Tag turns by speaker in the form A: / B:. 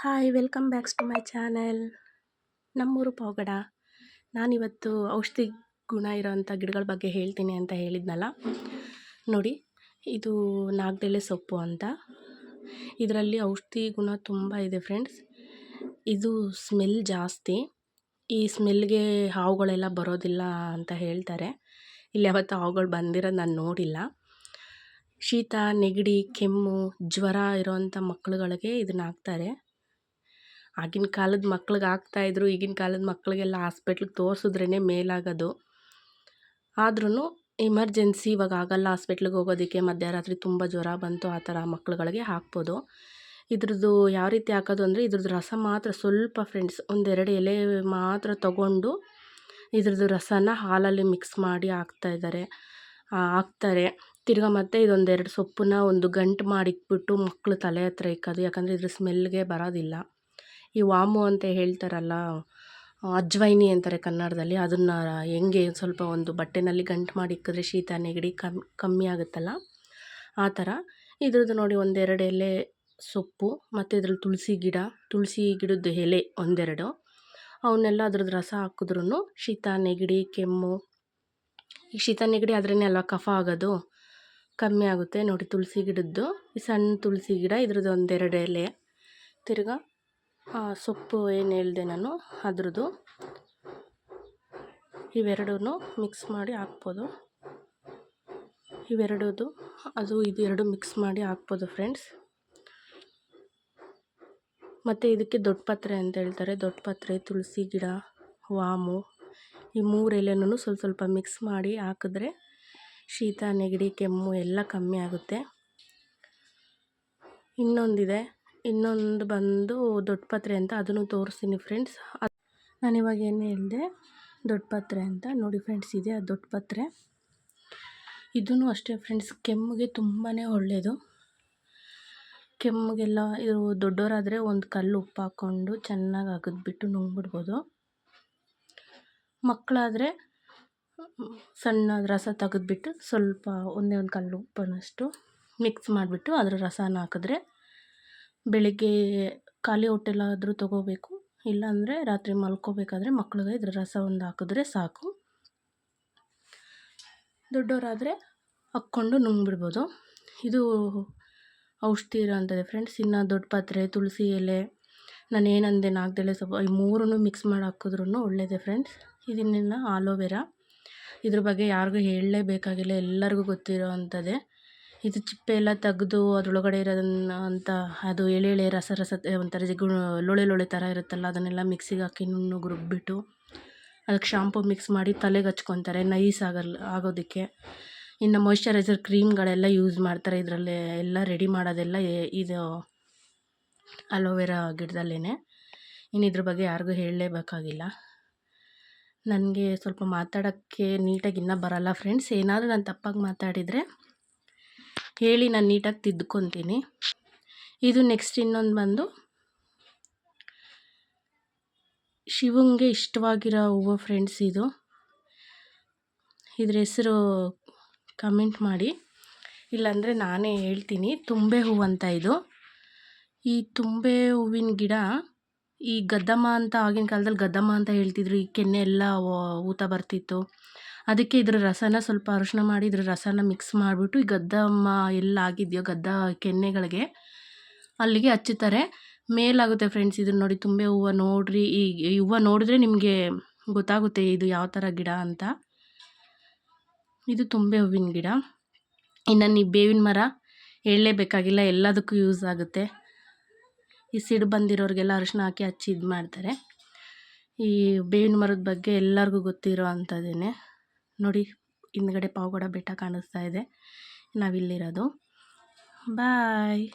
A: Hi welcome backs to my channel. ನಮ್ಮೂರು ಪಾವಗಡ. ನಾನಿವತ್ತು ಔಷಧಿ ಗುಣ ಇರೋವಂಥ ಗಿಡಗಳ ಬಗ್ಗೆ ಹೇಳ್ತೀನಿ ಅಂತ ಹೇಳಿದ್ನಲ್ಲ, ನೋಡಿ ಇದು ನಾಗದೆಲೆ ಸೊಪ್ಪು ಅಂತ. ಇದರಲ್ಲಿ ಔಷಧಿ ಗುಣ ತುಂಬ ಇದೆ ಫ್ರೆಂಡ್ಸ್. ಇದು ಸ್ಮೆಲ್ ಜಾಸ್ತಿ. ಈ ಸ್ಮೆಲ್ಗೆ ಹಾವುಗಳೆಲ್ಲ ಬರೋದಿಲ್ಲ ಅಂತ ಹೇಳ್ತಾರೆ. ಇಲ್ಲಿ ಯಾವತ್ತು ಹಾವುಗಳು ಬಂದಿರೋದು ನಾನು ನೋಡಿಲ್ಲ. ಶೀತ, ನೆಗಡಿ, ಕೆಮ್ಮು, ಜ್ವರ ಇರೋವಂಥ ಮಕ್ಕಳುಗಳಿಗೆ ಇದನ್ನ ಹಾಕ್ತಾರೆ. ಆಗಿನ ಕಾಲದ ಮಕ್ಳಿಗೆ ಹಾಕ್ತಾಯಿದ್ರು. ಈಗಿನ ಕಾಲದ ಮಕ್ಕಳಿಗೆಲ್ಲ ಹಾಸ್ಪಿಟ್ಲಿಗೆ ತೋರಿಸಿದ್ರೇ ಮೇಲಾಗೋದು. ಆದ್ರೂ ಎಮರ್ಜೆನ್ಸಿ ಇವಾಗ ಆಗಲ್ಲ ಹಾಸ್ಪಿಟ್ಲಿಗೆ ಹೋಗೋದಕ್ಕೆ, ಮಧ್ಯರಾತ್ರಿ ತುಂಬ ಜ್ವರ ಬಂತು ಆ ಥರ ಮಕ್ಳುಗಳಿಗೆ ಹಾಕ್ಬೋದು. ಇದ್ರದ್ದು ಯಾವ ರೀತಿ ಹಾಕೋದು ಅಂದರೆ, ಇದ್ರದ್ದು ರಸ ಮಾತ್ರ ಸ್ವಲ್ಪ ಫ್ರೆಂಡ್ಸ್, ಒಂದೆರಡು ಎಲೆ ಮಾತ್ರ ತಗೊಂಡು ಇದ್ರದ್ದು ರಸನ ಹಾಲಲ್ಲಿ ಮಿಕ್ಸ್ ಮಾಡಿ ಹಾಕ್ತಾರೆ. ತಿರ್ಗಾ ಮತ್ತು ಇದೊಂದೆರಡು ಸೊಪ್ಪನ್ನ ಒಂದು ಗಂಟು ಮಾಡಿಕ್ಬಿಟ್ಟು ಮಕ್ಕಳು ತಲೆ ಹತ್ರ ಇಕ್ಕೋದು. ಯಾಕಂದರೆ ಇದ್ರ ಸ್ಮೆಲ್ಗೆ ಬರೋದಿಲ್ಲ. ಈ ವಾಮು ಅಂತ ಹೇಳ್ತಾರಲ್ಲ, ಅಜ್ವೈನಿ ಅಂತಾರೆ ಕನ್ನಡದಲ್ಲಿ, ಅದನ್ನು ಹೆಂಗೆ ಸ್ವಲ್ಪ ಒಂದು ಬಟ್ಟೆನಲ್ಲಿ ಗಂಟು ಮಾಡಿ ಇಕ್ಕಿದ್ರೆ ಶೀತ ನೆಗಡಿ ಕಮ್ಮಿ ಆಗುತ್ತಲ್ಲ, ಆ ಥರ. ಇದ್ರದ್ದು ನೋಡಿ ಒಂದೆರಡು ಎಲೆ ಸೊಪ್ಪು ಮತ್ತು ಇದ್ರಲ್ಲಿ ತುಳಸಿ ಗಿಡದ ಎಲೆ ಒಂದೆರಡು, ಅವನ್ನೆಲ್ಲ ಅದ್ರದ್ದು ರಸ ಹಾಕಿದ್ರೂ ಶೀತ ನೆಗಡಿ ಕೆಮ್ಮು, ಈ ಶೀತ ನೆಗಡಿ ಆದ್ರೇ ಅಲ್ವಾ ಕಫ ಆಗೋದು, ಕಮ್ಮಿ ಆಗುತ್ತೆ. ನೋಡಿ ತುಳಸಿ ಗಿಡದ್ದು, ಈ ಸಣ್ಣ ತುಳಸಿ ಗಿಡ, ಇದ್ರದ್ದು ಒಂದೆರಡು ಎಲೆ, ತಿರ್ಗಾ ಸೊಪ್ಪು ಏನು ಹೇಳಿದೆ ನಾನು ಅದ್ರದ್ದು, ಇವೆರಡೂ ಮಿಕ್ಸ್ ಮಾಡಿ ಹಾಕ್ಬೋದು. ಇವೆರಡದು ಇದು ಎರಡು ಮಿಕ್ಸ್ ಮಾಡಿ ಹಾಕ್ಬೋದು ಫ್ರೆಂಡ್ಸ್. ಮತ್ತು ಇದಕ್ಕೆ ದೊಡ್ಡ ಪತ್ರೆ ಅಂತ ಹೇಳ್ತಾರೆ. ದೊಡ್ಡ ಪತ್ರೆ, ತುಳಸಿ ಗಿಡ, ವಾಮು, ಈ ಮೂರು ಎಲೆನೂ ಸ್ವಲ್ಪ ಮಿಕ್ಸ್ ಮಾಡಿ ಹಾಕಿದ್ರೆ ಶೀತ ನೆಗಡಿ ಕೆಮ್ಮು ಎಲ್ಲ ಕಮ್ಮಿ ಆಗುತ್ತೆ. ಇನ್ನೊಂದು ಬಂದು ದೊಡ್ಡ ಪತ್ರೆ ಅಂತ, ಅದನ್ನು ತೋರಿಸ್ತೀನಿ ಫ್ರೆಂಡ್ಸ್. ನಾನಿವಾಗ ಏನು ಹೇಳಿದೆ ದೊಡ್ಡ ಪತ್ರೆ ಅಂತ, ನೋಡಿ ಫ್ರೆಂಡ್ಸ್ ಇದೆ ಆ ದೊಡ್ಡ ಪತ್ರೆ. ಇದೂ ಅಷ್ಟೇ ಫ್ರೆಂಡ್ಸ್, ಕೆಮ್ಮಿಗೆ ತುಂಬಾ ಒಳ್ಳೆಯದು. ಕೆಮ್ಮಿಗೆಲ್ಲ ಇದು ದೊಡ್ಡವರಾದರೆ ಒಂದು ಕಲ್ಲು ಉಪ್ಪು ಹಾಕ್ಕೊಂಡು ಚೆನ್ನಾಗಿ ಅಗದ್ಬಿಟ್ಟು ನುಂಗ್ಬಿಡ್ಬೋದು. ಮಕ್ಕಳಾದರೆ ಸಣ್ಣ ರಸ ತೆಗೆದ್ಬಿಟ್ಟು ಸ್ವಲ್ಪ ಒಂದೇ ಒಂದು ಕಲ್ಲು ಉಪ್ಪನ್ನಷ್ಟು ಮಿಕ್ಸ್ ಮಾಡಿಬಿಟ್ಟು ಅದರ ರಸನ ಹಾಕಿದ್ರೆ, ಬೆಳಿಗ್ಗೆ ಖಾಲಿ ಹೊಟ್ಟೆಲಾದರೂ ತೊಗೋಬೇಕು, ಇಲ್ಲಾಂದರೆ ರಾತ್ರಿ ಮಲ್ಕೋಬೇಕಾದ್ರೆ ಮಕ್ಳಿಗೆ ಇದ್ರ ರಸ ಒಂದು ಹಾಕಿದ್ರೆ ಸಾಕು. ದೊಡ್ಡವರಾದರೆ ಹಾಕ್ಕೊಂಡು ನುಂಗ್ಬಿಡ್ಬೋದು. ಇದು ಔಷಧಿ ಇರೋಂಥದ್ದು ಫ್ರೆಂಡ್ಸ್. ಇನ್ನು ದೊಡ್ಡ ಪತ್ರೆ, ತುಳಸಿ ಎಲೆ, ನಾನು ಏನಂದೆ ನಾಗದೆಲೆ ಸೊಪ್ಪು, ಈ ಮೂರನ್ನು ಮಿಕ್ಸ್ ಮಾಡಿ ಹಾಕಿದ್ರೂ ಒಳ್ಳೆಯದೇ ಫ್ರೆಂಡ್ಸ್. ಇದನ್ನೆಲ್ಲ ಆಲೋವೆರಾ, ಇದ್ರ ಬಗ್ಗೆ ಯಾರಿಗೂ ಹೇಳಲೇಬೇಕಾಗಿಲ್ಲ, ಎಲ್ಲರಿಗೂ ಗೊತ್ತಿರೋ ಅಂಥದ್ದೇ. ಇದು ಚಿಪ್ಪೆ ಎಲ್ಲ ತೆಗೆದು ಅದರೊಳಗಡೆ ಇರೋದನ್ನ ಅದು ಎಳೆ ರಸ ಒಂಥರ ಲೊಳೆ ಥರ ಇರುತ್ತಲ್ಲ, ಅದನ್ನೆಲ್ಲ ಮಿಕ್ಸಿಗೆ ಹಾಕಿ ರುಬ್ಬಿಟ್ಟು ಅದಕ್ಕೆ ಶಾಂಪು ಮಿಕ್ಸ್ ಮಾಡಿ ತಲೆಗೆ ಹಚ್ಕೊತಾರೆ ನೈಸ್ ಆಗೋದಕ್ಕೆ. ಇನ್ನು ಮಾಯ್ಶ್ಚರೈಸರ್ ಕ್ರೀಮ್ಗಳೆಲ್ಲ ಯೂಸ್ ಮಾಡ್ತಾರೆ. ಇದರಲ್ಲೇ ಎಲ್ಲ ರೆಡಿ ಮಾಡೋದೆಲ್ಲ ಇದು ಅಲೋವೆರಾ ಗಿಡದಲ್ಲೇ. ಇನ್ನು ಇದ್ರ ಬಗ್ಗೆ ಯಾರಿಗೂ ಹೇಳಲೇಬೇಕಾಗಿಲ್ಲ. ನನಗೆ ಸ್ವಲ್ಪ ಮಾತಾಡೋಕ್ಕೆ ನೀಟಾಗಿ ಇನ್ನೂ ಬರಲ್ಲ ಫ್ರೆಂಡ್ಸ್. ಏನಾದರೂ ನಾನು ತಪ್ಪಾಗಿ ಮಾತಾಡಿದರೆ ಹೇಳಿ, ನಾನು ನೀಟಾಗಿ ತಿದ್ದುಕೊತೀನಿ. ಇದು ನೆಕ್ಸ್ಟ್ ಇನ್ನೊಂದು ಬಂದು ಶಿವಂಗೆ ಇಷ್ಟವಾಗಿರೋ ಹೂವು ಫ್ರೆಂಡ್ಸ್. ಇದ್ರ ಹೆಸರು ಕಮೆಂಟ್ ಮಾಡಿ, ಇಲ್ಲಾಂದರೆ ನಾನೇ ಹೇಳ್ತೀನಿ. ತುಂಬೆ ಹೂವು ಅಂತ ಇದು. ಈ ತುಂಬೆ ಹೂವಿನ ಗಿಡ, ಈ ಗದ್ದಮ್ಮ ಅಂತ ಆಗಿನ ಕಾಲದಲ್ಲಿ ಗದ್ದಮ್ಮ ಅಂತ ಹೇಳ್ತಿದ್ರು. ಈ ಕೆನ್ನೆ ಎಲ್ಲ ಊತ ಬರ್ತಿತ್ತು, ಅದಕ್ಕೆ ಇದ್ರ ರಸನ ಸ್ವಲ್ಪ ಅರಿಶಿನ ಮಾಡಿ ಇದ್ರ ರಸನ ಮಿಕ್ಸ್ ಮಾಡಿಬಿಟ್ಟು ಈ ಗದ್ದಮ್ಮ ಎಲ್ಲ ಆಗಿದೆಯೋ ಗದ್ದ ಕೆನ್ನೆಗಳಿಗೆ ಅಲ್ಲಿಗೆ ಹಚ್ಚುತ್ತಾರೆ, ಮೇಲಾಗುತ್ತೆ ಫ್ರೆಂಡ್ಸ್. ಇದನ್ನ ನೋಡಿ ತುಂಬೆ ಹೂವು ನೋಡ್ರಿ, ಈ ಹೂವು ನೋಡಿದ್ರೆ ನಿಮಗೆ ಗೊತ್ತಾಗುತ್ತೆ ಇದು ಯಾವ ಥರ ಗಿಡ ಅಂತ. ಇದು ತುಂಬೆ ಹೂವಿನ ಗಿಡ. ಇನ್ನು ಈ ಬೇವಿನ ಮರ ಹೇಳಲೇಬೇಕಾಗಿಲ್ಲ, ಎಲ್ಲದಕ್ಕೂ ಯೂಸ್ ಆಗುತ್ತೆ. ಈ ಸಿಡು ಬಂದಿರೋರಿಗೆಲ್ಲ ಅರಿಶಿನ ಹಾಕಿ ಹಚ್ಚಿ ಇದು ಮಾಡ್ತಾರೆ. ಈ ಬೇವಿನ ಮರದ ಬಗ್ಗೆ ಎಲ್ಲರಿಗೂ ಗೊತ್ತಿರೋ ಅಂಥದ್ದೇ. ನೋಡಿ ಹಿಂದ್ಗಡೆ ಪಾವಗಡ ಬೆಟ್ಟ ಕಾಣಿಸ್ತಾ ಇದೆ, ನಾವಿಲ್ಲಿರೋದು. ಬಾಯ್.